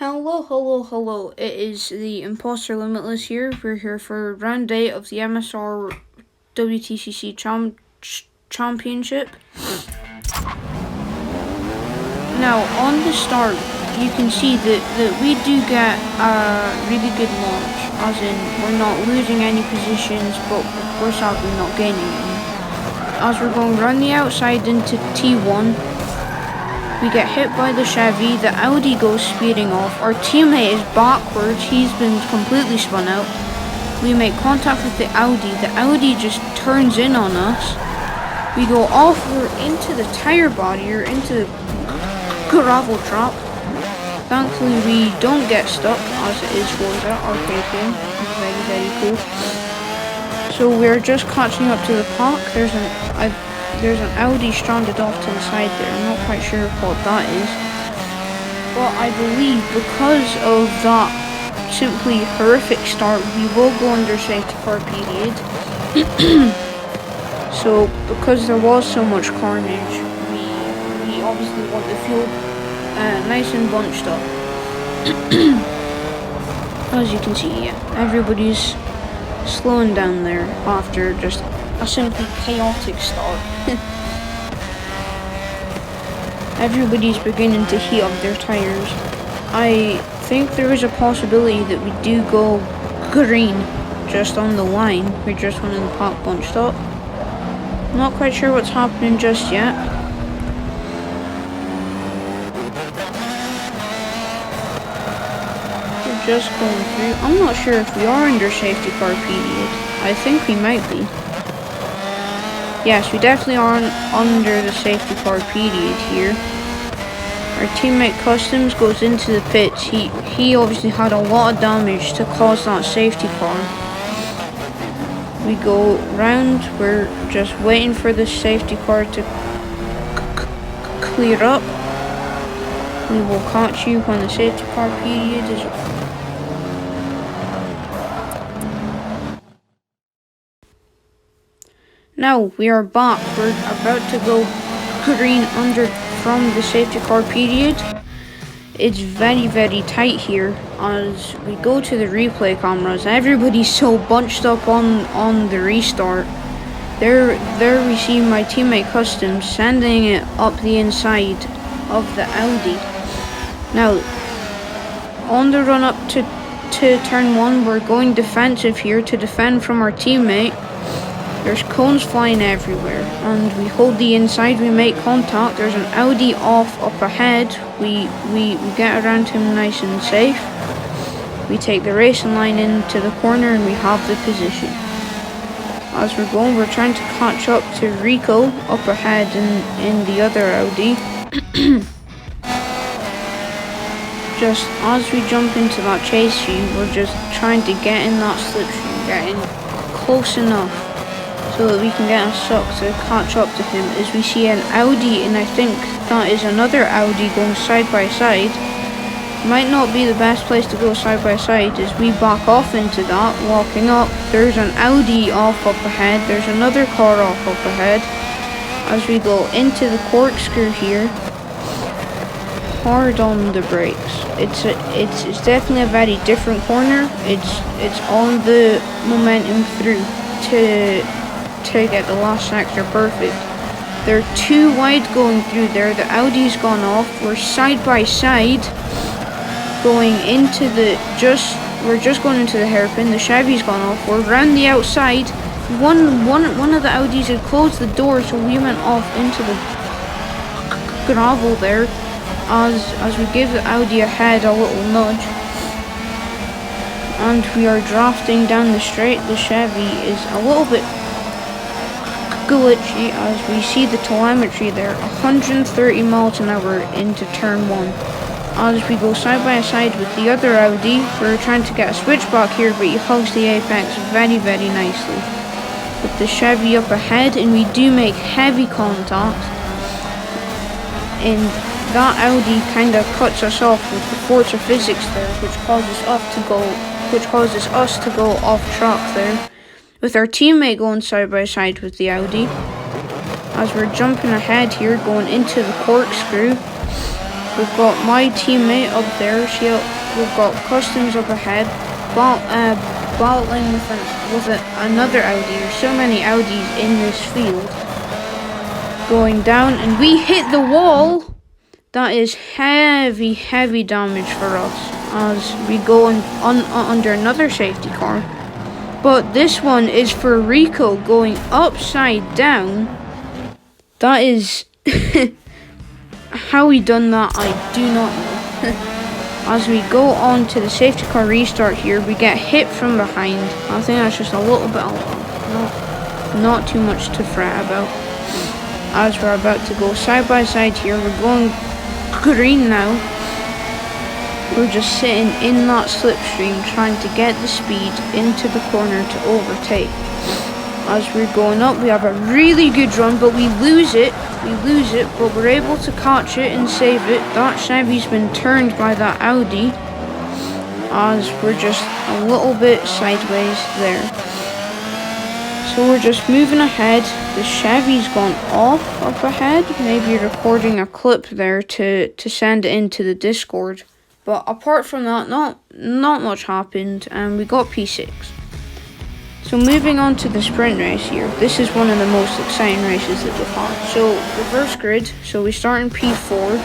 Hello. It is the Imposter Limitless here. We're here for round 8 of the MSR WTCC Championship. Now, on the start, you can see that we do get a really good launch, as in we're not losing any positions, but we're sadly not gaining any. As we're going around the outside into T1, we get hit by the Chevy, the Audi goes speeding off, our teammate is backwards, he's been completely spun out. We make contact with the Audi just turns in on us. We go off, we're into the tire body, or into the gravel trap. Thankfully we don't get stuck, as it is Forza arcade game. It's very cool. So we're just catching up to the park. There's an Audi stranded off to the side there. I'm not quite sure what that is. But I believe because of that simply horrific start, we will go under safety car period. So because there was so much carnage, we obviously want the field nice and bunched up. As you can see, yeah, everybody's slowing down there after just a simply chaotic start. Everybody's beginning to heat up their tires. I think there is a possibility that we do go green just on the line. We're just wanting the park bunched up. Not quite sure what's happening just yet. We're just going through. I'm not sure if we are under safety car period. I think we might be. Yes, we definitely are under the safety car period here. Our teammate Customs goes into the pits. He obviously had a lot of damage to cause that safety car. We go round. We're just waiting for the safety car to clear up. We will catch you when the safety car period is up. Now we are back. We're about to go green from the safety car period. It's very tight here as we go to the replay cameras. Everybody's so bunched up on the restart. There we see my teammate Customs sending it up the inside of the Audi. Now on the run up to turn 1, we're going defensive here to defend from our teammate. There's cones flying everywhere, and we hold the inside, we make contact. There's an Audi off up ahead. We get around him nice and safe. We take the racing line into the corner and we have the position. As we're going, we're trying to catch up to Rico up ahead in the other Audi. Just as we jump into that chase scene, we're just trying to get in that slipstream, getting close enough so that we can get a suck to catch up to him. As we see an Audi, and I think that is another Audi going side by side. Might not be the best place to go side by side as we back off into that, walking up. There's an Audi off up ahead, there's another car off up ahead. As we go into the corkscrew here, hard on the brakes. It's definitely a very different corner. It's on the momentum through to get the last sector perfect. They're too wide going through there. The Audi's gone off. We're side by side going into we're just going into the hairpin. The Chevy's gone off. We're around the outside. One of the Audis had closed the door, so we went off into the gravel there as we give the Audi ahead a little nudge. And we are drafting down the straight. The Chevy is a little bit glitchy as we see the telemetry there, 130 miles an hour into turn 1. As we go side by side with the other Audi, we're trying to get a switchback here, but he hugs the apex very nicely. With the Chevy up ahead, and we do make heavy contact, and that Audi kind of cuts us off with the Forza physics there, which causes us to go off track there. With our teammate going side by side with the Audi. As we're jumping ahead here, going into the corkscrew. We've got my teammate up there. We've got Customs up ahead, battling with another Audi. There's so many Audis in this field. Going down, and we hit the wall. That is heavy damage for us as we go under another safety car. But this one is for Rico going upside down. That is how we done that, I do not know. As we go on to the safety car restart here, we get hit from behind. I think that's just a little bit not too much to fret about. As we're about to go side by side here, we're going green now. We're just sitting in that slipstream trying to get the speed into the corner to overtake. As we're going up, we have a really good run, but we lose it, but we're able to catch it and save it. That Chevy's been turned by that Audi, as we're just a little bit sideways there. So we're just moving ahead. The Chevy's gone off up ahead. Maybe recording a clip there to send it into the Discord. But apart from that, not much happened, and we got P6. So moving on to the sprint race here. This is one of the most exciting races that we've had. So reverse grid. So we start in P4.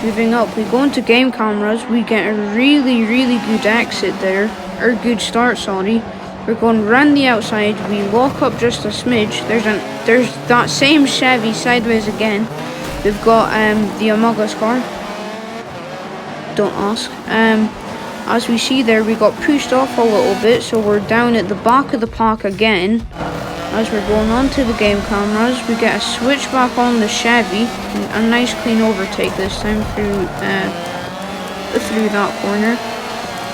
Moving up, we go into game cameras. We get a really good exit there, or good start, sorry. We're going round the outside. We lock up just a smidge. There's that same Chevy sideways again. We've got the Among Us car. Don't ask. As we see there, we got pushed off a little bit, so we're down at the back of the pack again. As we're going on to the game cameras, we get a switch back on the Chevy. A nice clean overtake this time through that corner.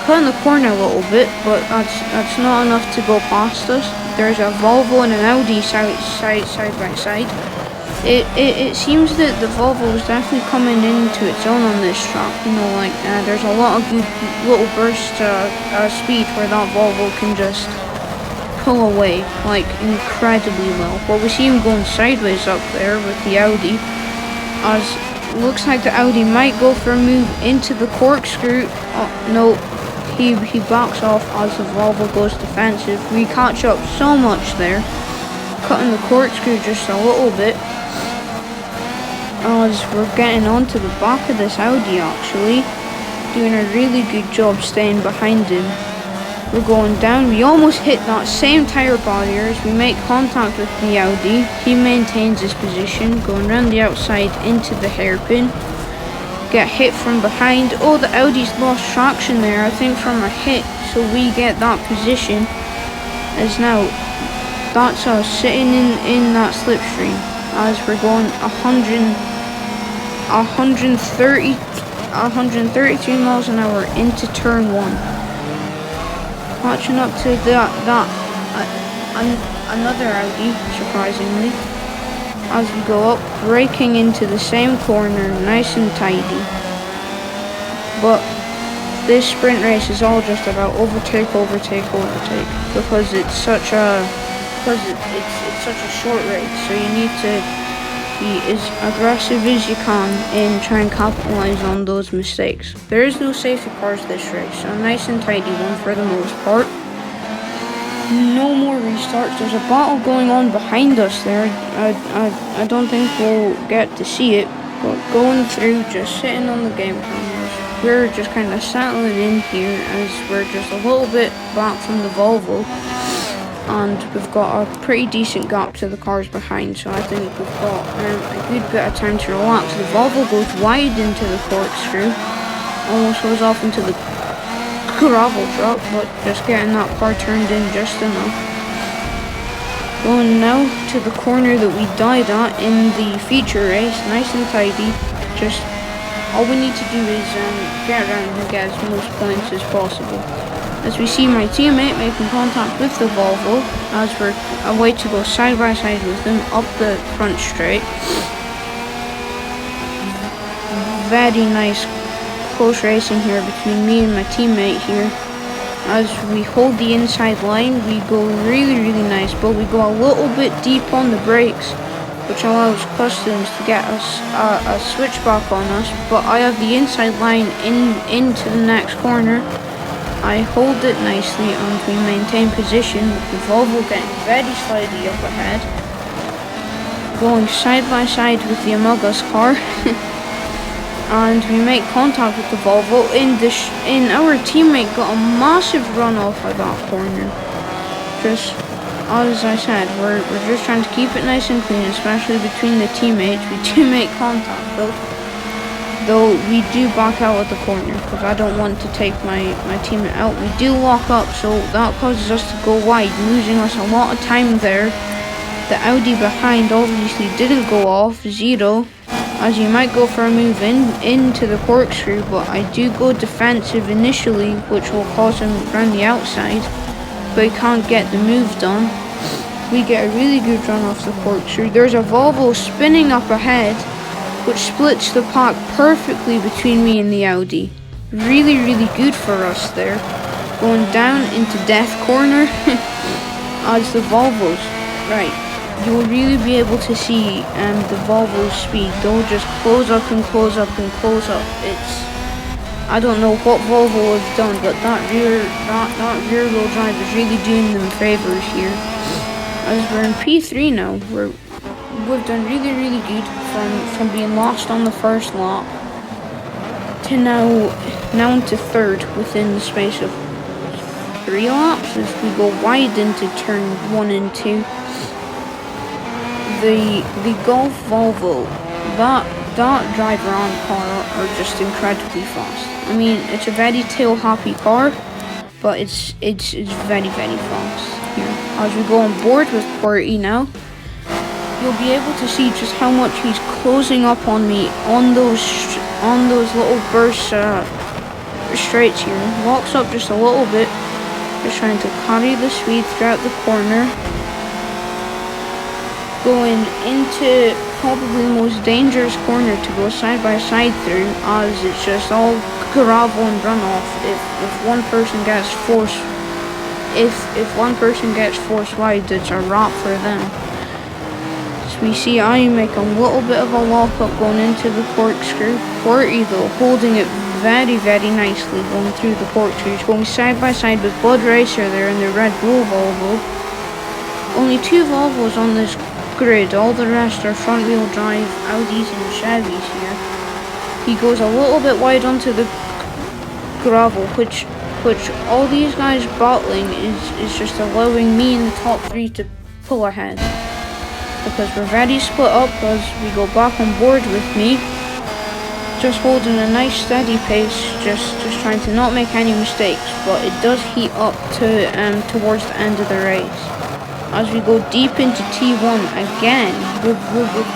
Cutting the corner a little bit, but that's not enough to go past us. There's a Volvo and an Audi side by side. It seems that the Volvo is definitely coming into its own on this track. You know, like there's a lot of good little burst speed where that Volvo can just pull away like incredibly well. But we see him going sideways up there with the Audi. As looks like the Audi might go for a move into the corkscrew. Oh, no. He backs off as the Volvo goes defensive. We catch up so much there, cutting the corkscrew just a little bit. As we're getting onto the back of this Audi actually, doing a really good job staying behind him. We're going down, we almost hit that same tyre barrier as we make contact with the Audi. He maintains his position, going around the outside into the hairpin. Get hit from behind. Oh, the Audi's lost traction there, I think from a hit, so we get that position. As now, that's us sitting in that slipstream as we're going 133 miles an hour into turn 1. Catching up to another Audi, surprisingly. As we go up, braking into the same corner, nice and tidy. But this sprint race is all just about overtake, because it's such a short race. So you need to be as aggressive as you can in trying to capitalize on those mistakes. There is no safety cars this race, so a nice and tidy one for the most part. No more restarts. There's a battle going on behind us there. I don't think we'll get to see it, but going through, just sitting on the game cameras. We're just kind of settling in here as we're just a little bit back from the Volvo, and we've got a pretty decent gap to the cars behind, so I think we've got a good bit of time to relax. The Volvo goes wide into the corkscrew, almost goes off into the gravel drop, but just getting that car turned in just enough. Going now to the corner that we died at in the feature race, nice and tidy. Just all we need to do is get around and get as most points as possible. As we see my teammate making contact with the Volvo, as we're away to go side by side with them up the front straight. Very nice close racing here between me and my teammate here. As we hold the inside line, we go really nice, but we go a little bit deep on the brakes which allows customs to get us a switchback on us, but I have the inside line into the next corner. I hold it nicely and we maintain position with the Volvo getting very slightly up ahead, going side by side with the Among Us car. And we make contact with the Volvo. In our teammate got a massive run off at that corner. Just as I said, we're just trying to keep it nice and clean, especially between the teammates. We do make contact though we do back out at the corner because I don't want to take my teammate out. We do lock up, so that causes us to go wide, losing us a lot of time there. The Audi behind obviously didn't go off, 0, as you might go for a move into the corkscrew, but I do go defensive initially, which will cause him around the outside, but he can't get the move done. We get a really good run off the corkscrew. There's a Volvo spinning up ahead, which splits the pack perfectly between me and the Audi. Really, really good for us there. Going down into death corner as the Volvos. Right, you'll really be able to see the Volvo's speed. They'll just close up and close up and close up. I don't know what Volvo has done, but that rear wheel drive is really doing them favors here. As we're in P3 now, we've done really, really good from being lost on the first lap to now into third within the space of 3 laps as we go wide into turn 1 and 2. The Golf Volvo, that driver on car are just incredibly fast. I mean, it's a very tail happy car, but it's very, very fast here. As we go on board with QWERTY now, you'll be able to see just how much he's closing up on me on those little burst straights here. Walks up just a little bit, just trying to carry the speed throughout the corner. Going into probably the most dangerous corner to go side by side through, as it's just all gravel and runoff. If one person gets forced, if one person gets forced wide, it's a wrap for them. So we see I make a little bit of a lock up going into the corkscrew. QWERTY though holding it very, very nicely going through the corkscrew. He's going side by side with Bud Racer there in the red bull Volvo. Only 2 Volvos on this grid, all the rest are front wheel drive Audis and Chevys here. He goes a little bit wide onto the gravel, which all these guys battling is just allowing me in the top 3 to pull ahead, because we're very split up as we go back on board with me, just holding a nice steady pace, just trying to not make any mistakes, but it does heat up to towards the end of the race. As we go deep into T1 again, we've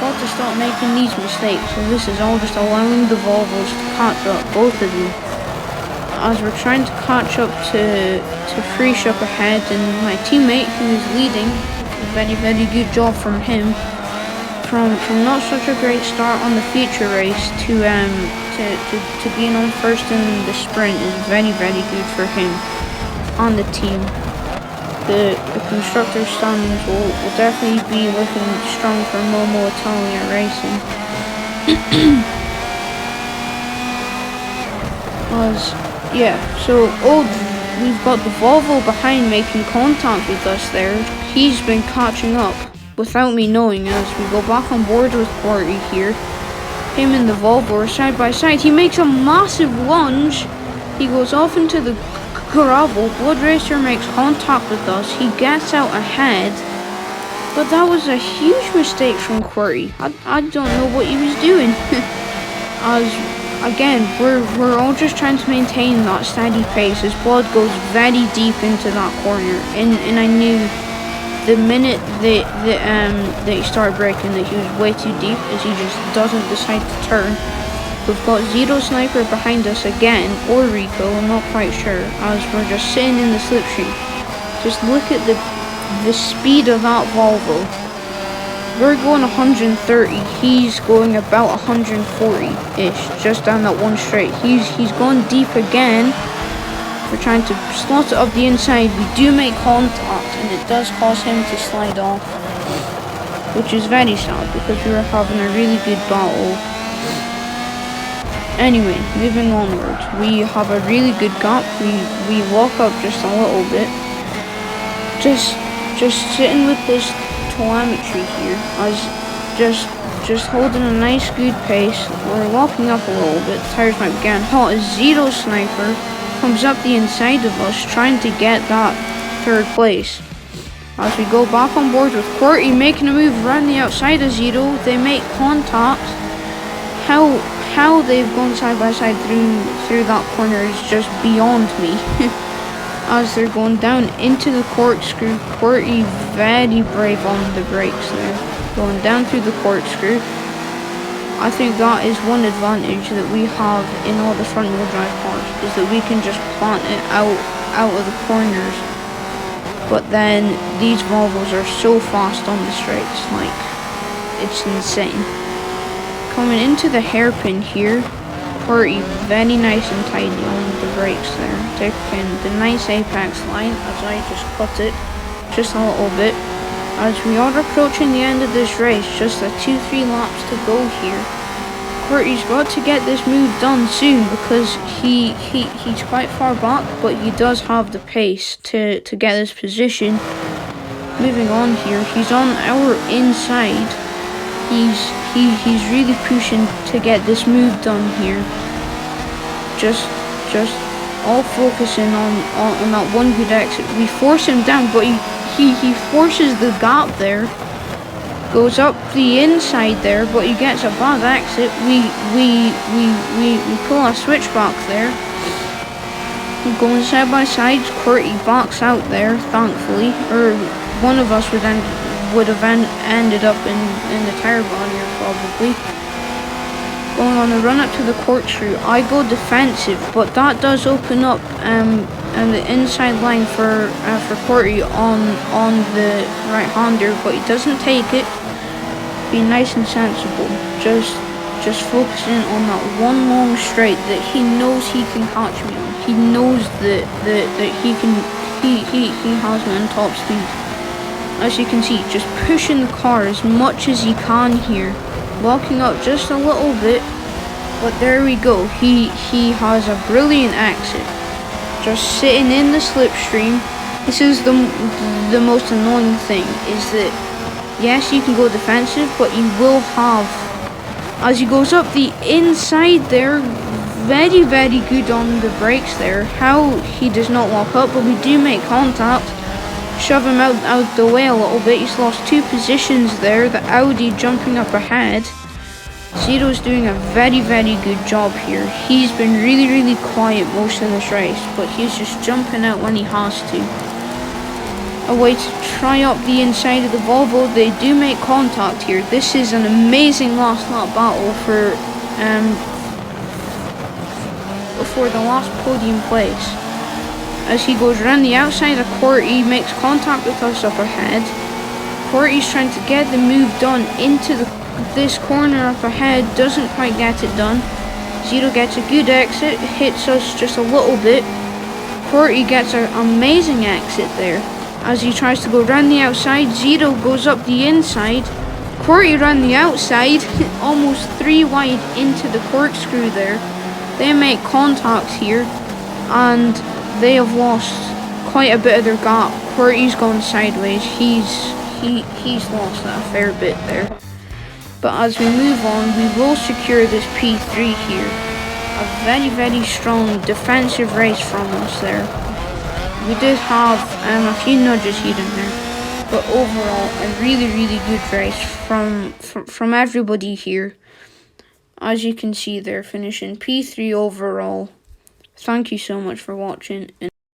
got to start making these mistakes, so this is all just allowing the Volvos to catch up, both of them. As we're trying to catch up to Freesh up ahead, and my teammate who is leading, a very, very good job from him. From not such a great start on the feature race to being on first in the sprint is very, very good for him on the team. The constructor standings will definitely be looking strong for Momo Italia Racing. So we've got the Volvo behind making contact with us there. He's been catching up without me knowing as we go back on board with QWERTY here. Him and the Volvo are side by side. He makes a massive lunge. He goes off into the gravel. Blood Racer makes contact with us. He gets out ahead, but that was a huge mistake from QWERTY. I don't know what he was doing. As again, we're all just trying to maintain that steady pace as Blood goes very deep into that corner, and I knew the minute that he started braking that he was way too deep, as he just doesn't decide to turn. We've got Zero Sniper behind us again, or Rico, I'm not quite sure, as we're just sitting in the slipstream. Just look at the speed of that Volvo. We're going 130, he's going about 140-ish, just down that one straight. He's gone deep again. We're trying to slot it up the inside. We do make contact, and it does cause him to slide off. which is very sad because we were having a really good battle. Anyway, moving onwards, we have a really good gap. We walk up just a little bit, just sitting with this telemetry here, as just holding a nice good pace. We're walking up a little bit. The tires might be getting hot as Zero Sniper comes up the inside of us, trying to get that 3rd place. As we go back on board with Qwerty making a move around the outside of Zero, they make contact. How they've gone side by side through that corner is just beyond me. As they're going down into the corkscrew, Qwerty very brave on the brakes there, going down through the corkscrew. I think that is one advantage that we have in all the front wheel drive cars, is that we can just plant it out of the corners. But then these Volvos are so fast on the straights, like, it's insane. Coming into the hairpin here, Qwerty very nice and tidy on the brakes there, taking the nice apex line as I just cut it just a little bit. As we are approaching the end of this race, just a 2-3 laps to go here. Qwerty's got to get this move done soon because he's quite far back, but he does have the pace to get this position. Moving on here, he's on our inside. He's really pushing to get this move done here. Just all focusing on that one good exit. We force him down, but he forces the gap there. Goes up the inside there, but he gets a bad exit. We pull a switchback there. We're going side by side. Qwerty backs out there, thankfully, or one of us would have ended up in the tire barrier probably. Going on the run up to the corkscrew, I go defensive, but that does open up and the inside line for Qwerty on the right-hander, but he doesn't take it. Being nice and sensible, just focusing on that one long straight that he knows he can catch me on. He knows that he has me on top speed. As you can see, just pushing the car as much as he can here, walking up just a little bit, but there we go. He has a brilliant exit. Just sitting in the slipstream. This is the most annoying thing, is that yes, you can go defensive, but you will have, as he goes up the inside there, very good on the brakes there. How he does not lock up, but we do make contact. Shove him out the way a little bit. He's lost 2 positions there. The Audi jumping up ahead. Zero's doing a very good job here. He's been really quiet most of this race, but he's just jumping out when he has to. A way to try up the inside of the Volvo. They do make contact here. This is an amazing last lap battle for the last podium place. As he goes around the outside of Qwerty, makes contact with us up ahead. Qwerty's trying to get the move done into this corner up ahead, doesn't quite get it done. Zero gets a good exit, hits us just a little bit. Qwerty gets an amazing exit there. As he tries to go around the outside, Zero goes up the inside. Qwerty around the outside, almost 3 wide into the corkscrew there. They make contact here, and they have lost quite a bit of their gap. Qwerty's gone sideways. He's lost a fair bit there. But as we move on, we will secure this P3 here. A very strong defensive race from us there. We did have a few nudges here and there, but overall a really good race from everybody here. As you can see, they're finishing P3 overall. Thank you so much for watching.